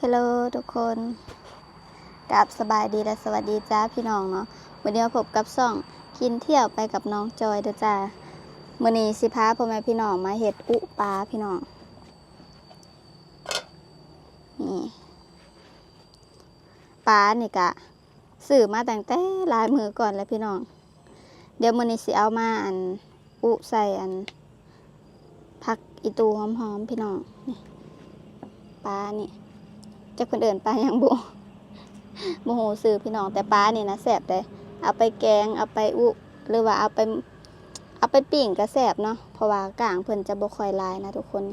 ฮัลโหลทุกคนกับสบายดีและสวัสดีจ้าพี่น้องเนาะวันนี้มาพบกับซ่องกินเที่ยวไปกับน้องจอยเด้อจ้ามื้อนี้สิพาพ่อแม่พี่น้องมาเฮ็ดอุปลาพี่น้องนี่ปลานี่กะซื้อมาตั้งแต่หลายมื้อก่อนแล้วพี่น้องเดี๋ยวมื้อนี้สิเอามาอุใส่ผักอีตูหอมๆพี่น้องนี่ปลานี่จักเพิ่นเอิ้นปลาหยังบ่โมโหซื้อพี่น้องแต่ปลานี่นะแซ่บเลยเอาไปแกงเอาไปอุหรือว่าเอาไปปิ้งก็แซ่บเนาะเพราะว่ากลางเพิ่นจะบ่ค่อยลายนะทุกคน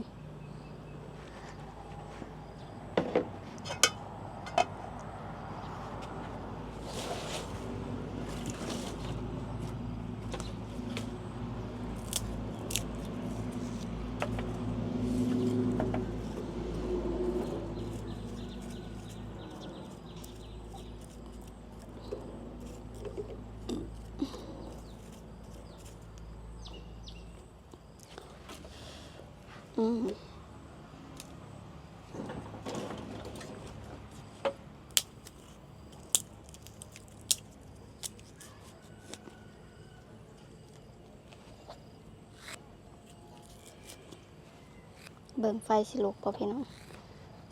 เบิ่งไฟสิลุกบ่พี่น้อง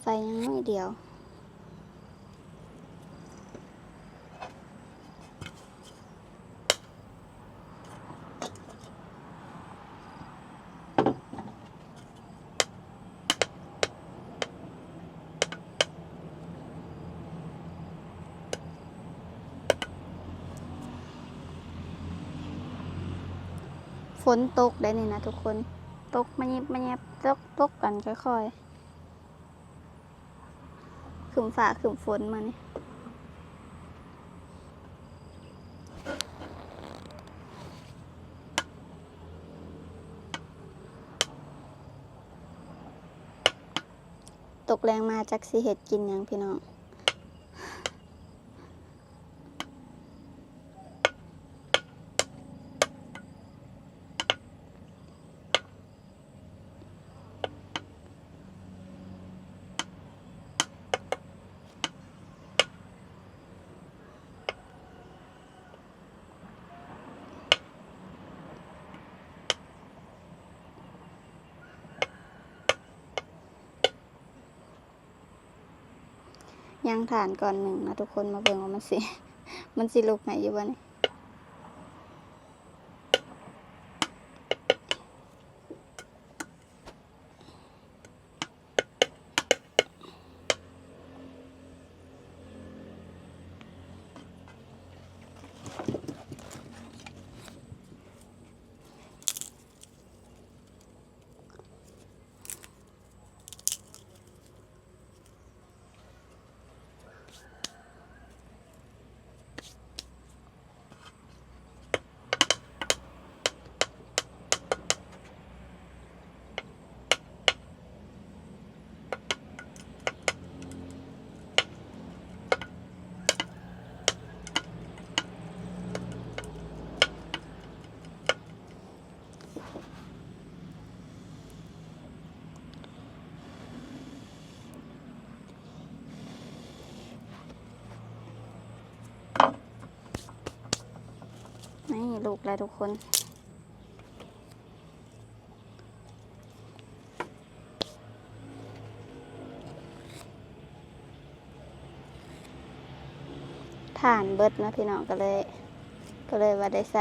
ไฟยังน้อยเดียวฝนตกได้นี่นะทุกคนตกมายิบตกกันค่อยๆขึ้นฟ้าขึ้นฝนมานี่ตกแรงมาจักสิเฮ็ดกินหยังพี่น้องย่างถ่านก่อนหนึ่งนะทุกคนมาเบิ่งว่ามันสิลุกไหนอยู่บ่นี่นี่ลูกแล้วทุกคนถ่านเบิดนะพี่น้องก็เลยว่าได้ใ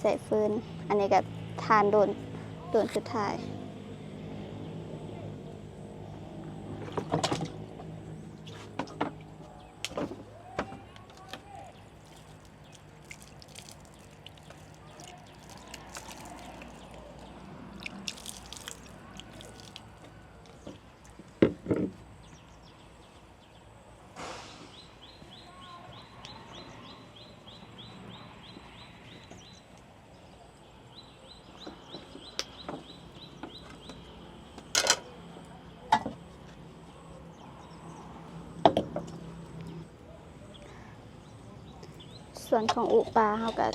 ส่ฟืนอันนี้ก็ถ่านโดนสุดท้ายส่วนของอุปลาเขาก็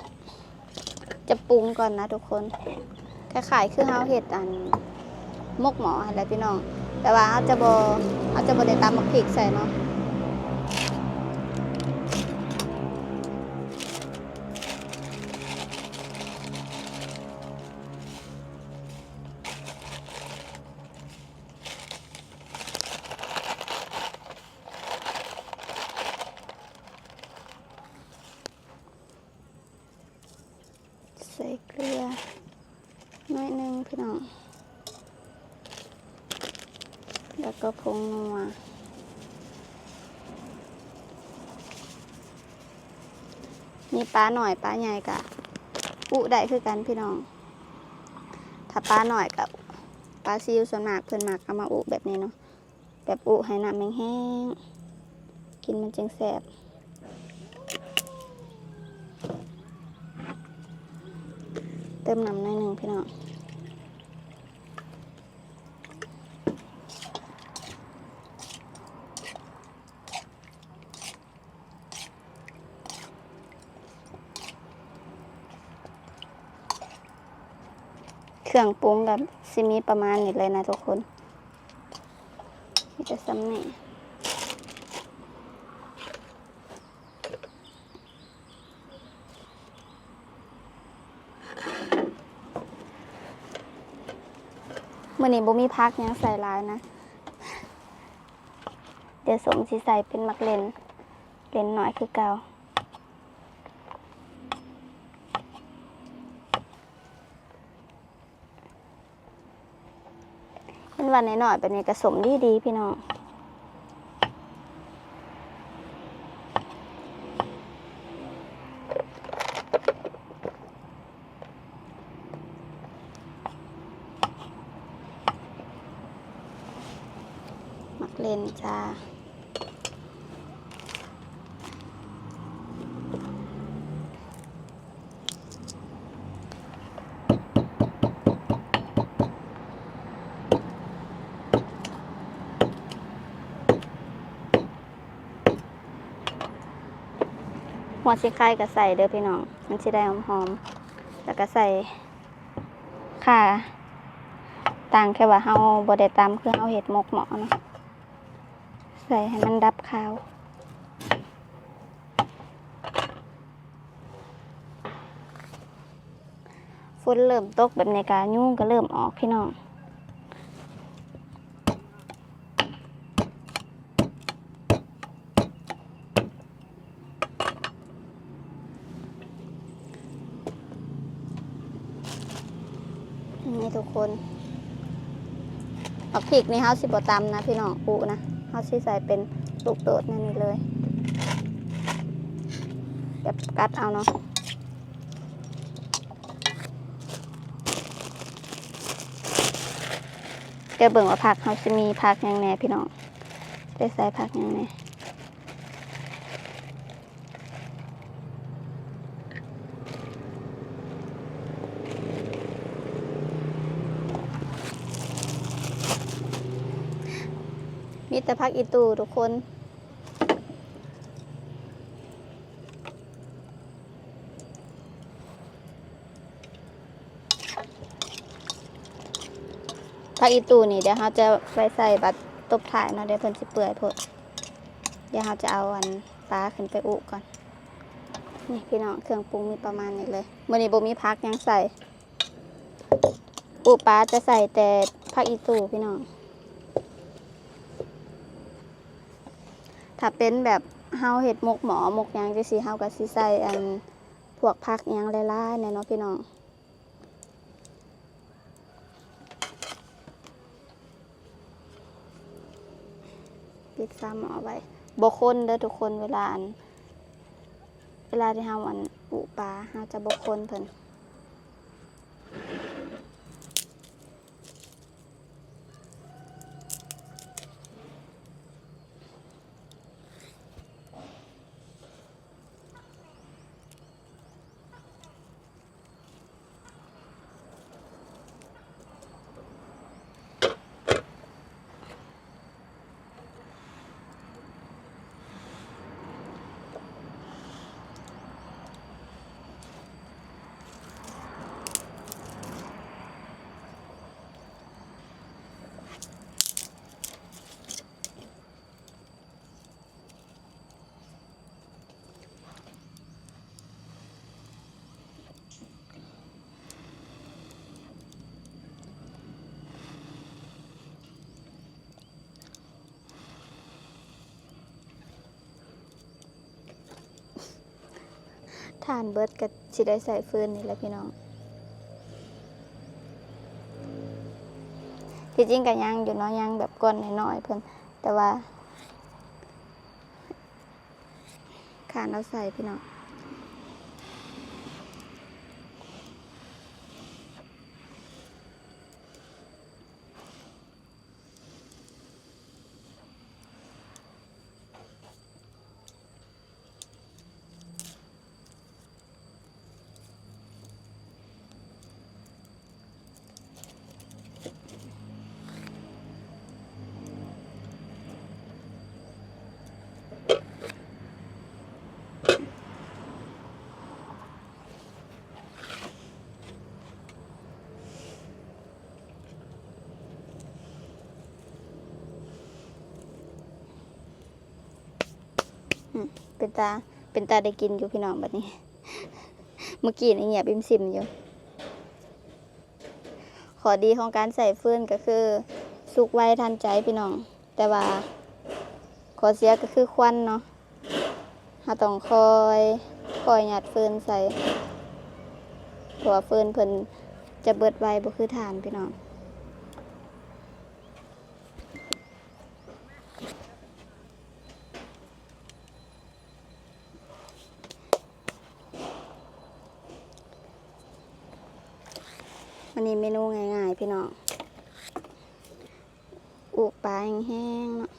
จะปรุงก่อนนะทุกคนคล้ายๆคือเขาเห็ดมกหมออะไรพี่น้องแต่ว่าเขาจะ อาจจะบ่ได้ตำมักพริกใส่เนาะใส่เกลือน้อยนึงพี่น้องแล้วก็ผงนัวมีปลาหน่อยปลาใหญ่กะอุได้คือกันพี่น้องถ้าปลาหน่อยกับปลาซิวส่วนมากเพิ่นมักเอามาอุแบบนี้เนาะแบบอุให้น้ำแห้งๆกินมันจึงแซ่บเติมน้ำหน่อยหนึ่งพี่น้องเครื่องปรุงกับซิมีประมาณนี้เลยนะทุกคนมีแต่ซ้ำนี่มื้อนี้บ่มีผักหยังใส่หลายนะเดี๋ยวสมสิใส่เป็นมักเล่นหน่อยคือเก่าเป็นวันหน่อยๆแบบนี้กระสมดีพี่น้องมักเล่นจ้าหัวชิไข่ก็ใส่เด้อพี่น้องมันสิได้หอมๆแล้วก็ใส่ข่าต่างแค่ว่าเฮาบ่ได้ตำคือเฮาเฮ็ดหมกหม้อเนาะใส่ให้มันดับคาวฝนเริ่มตกแบบนี้ก็ยุงก็เริ่มออกพี่น้องนี่ทุกคนผักพริกนี่เฮาสิบ่ตำนะพี่น้องอุนะเฮาสิใส่เป็นลูกโดดนั่นนี่เลยแบบกัดเอาเนาะเดี๋ยวเบิ่งว่าผักเฮาสิมีผักหยังแหน่พี่น้องได้ใส่ผักหยังแหน่มีแต่ผักอีตูทุกคนผักอีตูนี่เดี๋ยวเราจะไปใส่บัตรตบถ่ายเนาะเดี๋ยวเพิ่นสิเปื่อยพดเดี๋ยวเราจะเอาอันปลาขึ้นไปอุก่อนนี่พี่น้องเครื่องปรุงมีประมาณนี้เลยมื้อนี้บ่มีผักยังใส่อุปลาจะใส่แต่ผักอีตูพี่น้องถ้าเป็นแบบเฮาเฮ็ดหมกหมอหมกหยังจังซี่เฮาก็สิใส่อันพวกผักหยังหลายๆแน่เนาะพี่น้องปิดฝาหม้อไว้บ่คนเด้อทุกคนเวลาที่เฮาอุปลาเฮาจะบ่คนเพิ่น ทานเบิดก็สิได้ใส่ฟืนนี่แหละพี่น้องที่จริงก็ยังอยู่เนาะยังแบบก้อนน้อยๆเพิ่นแต่ว่าขานเอาใส่พี่น้องเป็นตาได้กินอยู่พี่น้องแบบนี้ เมื่อกี้นี่เงียบอิมซิมอยู่ขอดีของการใส่ฟืนก็คือสุกไวทันใจพี่น้องแต่ว่าขอเสียก็คือควันเนาะเราต้องคอยหยัดฟืนใส่เพราะว่าฟืนเพิ่นจะเบิดไวบ่คือถ่านพี่น้องวันนี้เมนูง่ายๆพี่น้องอุปลาแห้งๆเนาะ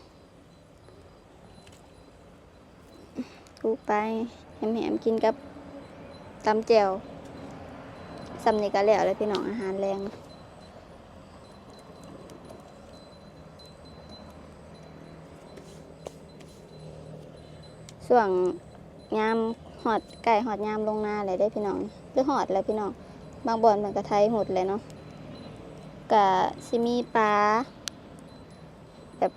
อุปลาแหมๆกินกับตำแจ่วสำนี้ก็แล้วเลยพี่น้องอาหารแรงส่วงยามหอดไก่หอดยามลงนาเลยได้พี่น้องหรือหอดอะไรพี่น้องบางบ่อนเหมือนกระไทยหดเลยเนาะกะซิมีปลาแบบ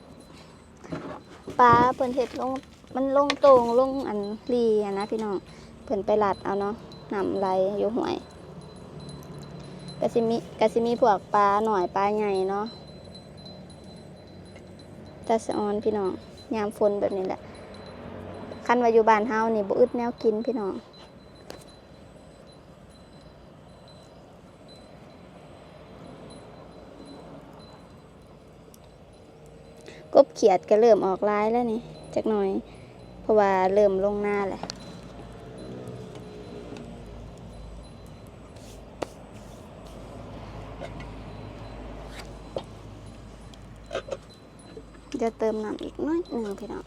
ปลาเพิ่นเห็ดลงมันลงโตงลงอันรีนะพี่น้องเพิ่นไปหลัดเอาเนาะนำไหลอยู่ห่วยกะซิมีพวกปลาหน่อยปลาใหญ่เนาะตาสะออนพี่น้องยามฝนแบบนี้แหละคันว่าอยู่บ้านเฮานี่บ่อึดแนวกินพี่น้องกบเขียดก็เริ่มออกลายแล้วนี่จักหน่อยเพราะว่าเริ่มลงหน้าแหละจะเติมน้ำอีกน้อยหนึ่งพี่น้อง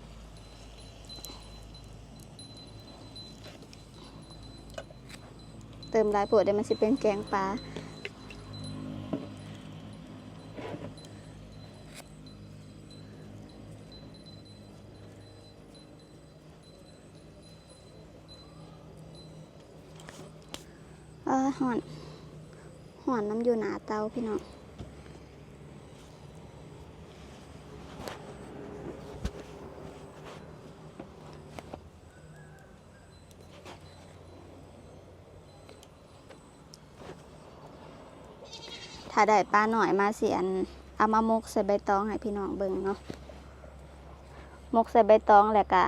เติมหลายปวดเดี๋ยวมันสิเป็นแกงปลาห่อนน้ำอยู่หนาเตาพี่น้องถ้าได้ปลาหน่อยมาเสียนเอามามกใส่ใบตองให้พี่น้องเบิ่งเนาะมกใส่ใบตองแล้วก็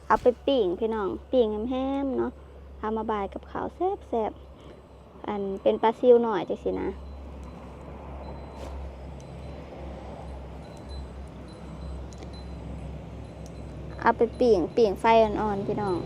เอาไปปิ้งพี่น้องปิ้งแห้มๆเนาะเอามาบายกับข้าวแซ่บๆอันเป็นปลาซิวหน่อยจังสินะเอาไปปิ้งไฟอ่อนๆพี่น้อง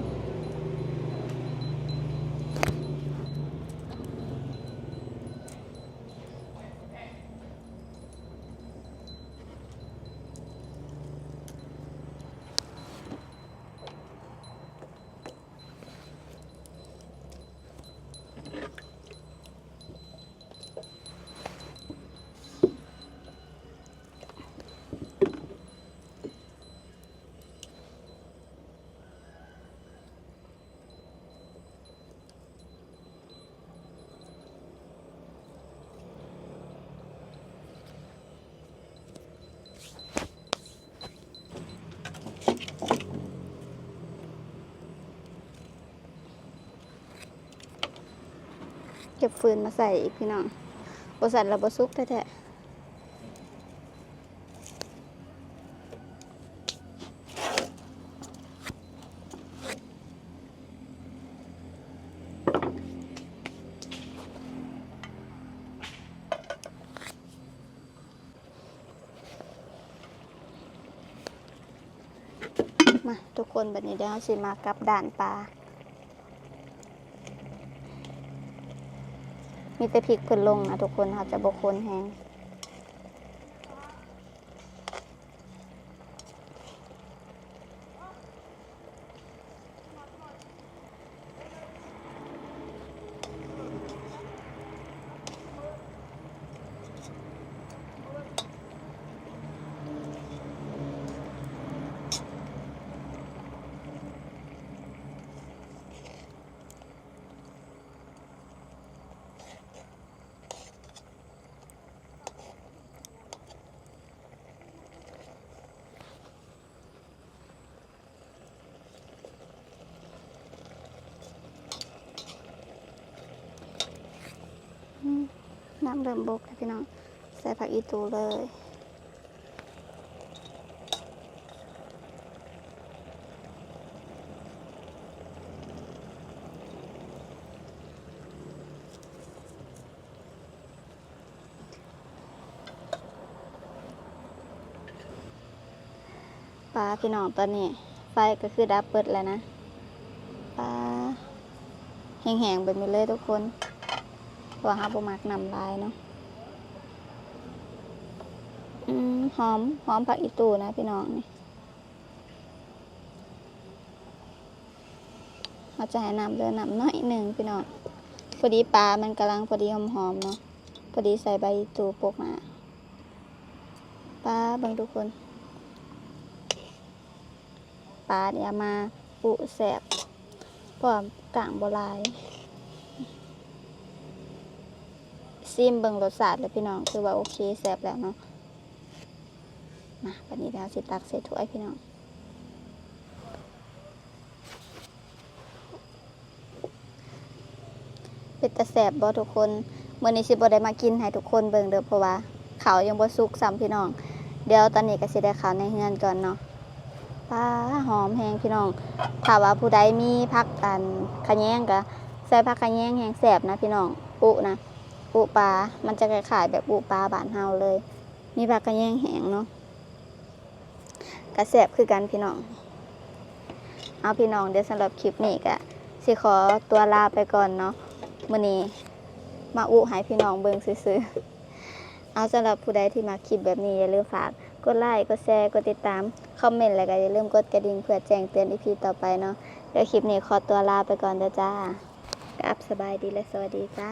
เก็บฟืนมาใส่อีกพี่น้องบสันเราบซุกแท้ มาทุกคนแบบนี้เดี๋ยวเราสิมากับด่านปลามีแต่พริกเพิ่นลงนะทุกคนเขาจะบกคนแห้งน้ำเริ่มบกแล้วพี่น้องใส่ผักอีตูเลยปลาพี่น้องตอนนี้ไฟก็คือดับเปิดแล้วนะปลาแห้งๆแบบนี้เลยทุกคนเพราะว่าเราบ่มักน้ำลายเนาะหอมผักอีตูนะพี่น้องนี่เราจะให้น้ำเดือน้ำน้อยหนึ่งพี่น้องพอดีปลามันกำลังพอดีหอมๆเนาะพอดีใส่ใบอีตูปกมาปลาบางทุกคนปลาเนี่ยมาปุแสบเพราะกลางบ่ลายซิมเบิ่งรสชาติเลยพี่น้องคือว่าโอเคแสบแล้วเนาะมาวันนี้เราสิตักใส่ถ้วยพี่น้องเป็นตะแสบบ่ทุกคนมื้อนี้สิบ่ได้มากินให้ทุกคนเบิ่งเด้อเพราะว่าข้าวยังบ่สุกซ้ำพี่น้องเดี๋ยวตอนนี้ก็สิได้ข้าวในเฮือนก่อนเนาะปลาหอมแห้งพี่น้องถ้าว่าผู้ใดมีผักขะแยงก็ใส่ผักขะแยงแห้งแสบนะพี่น้องอุนะอุปลามันจะคล้ายๆแบบอุปลาบ้านเฮาเลยมีผักขะแยงแห้งเนาะกระแสบคือกันพี่น้องเอาพี่น้องเดี๋ยวสำหรับคลิปนี้ก็สิขอตัวลาไปก่อนเนาะมื้อนี้มาอุให้พี่น้องเบิ่งซื่อๆเอาสำหรับผู้ใดที่มาคลิปแบบนี้อย่าลืมฝากกดไลค์กดแชร์กดติดตามคอมเมนต์แล้วก็อย่าลืมกดกระดิ่งเพื่อแจ้งเตือน EP ต่อไปเนาะเดี๋ยวคลิปนี้ขอตัวลาไปก่อนเด้อจ้าครับสบายดีและสวัสดีจ้า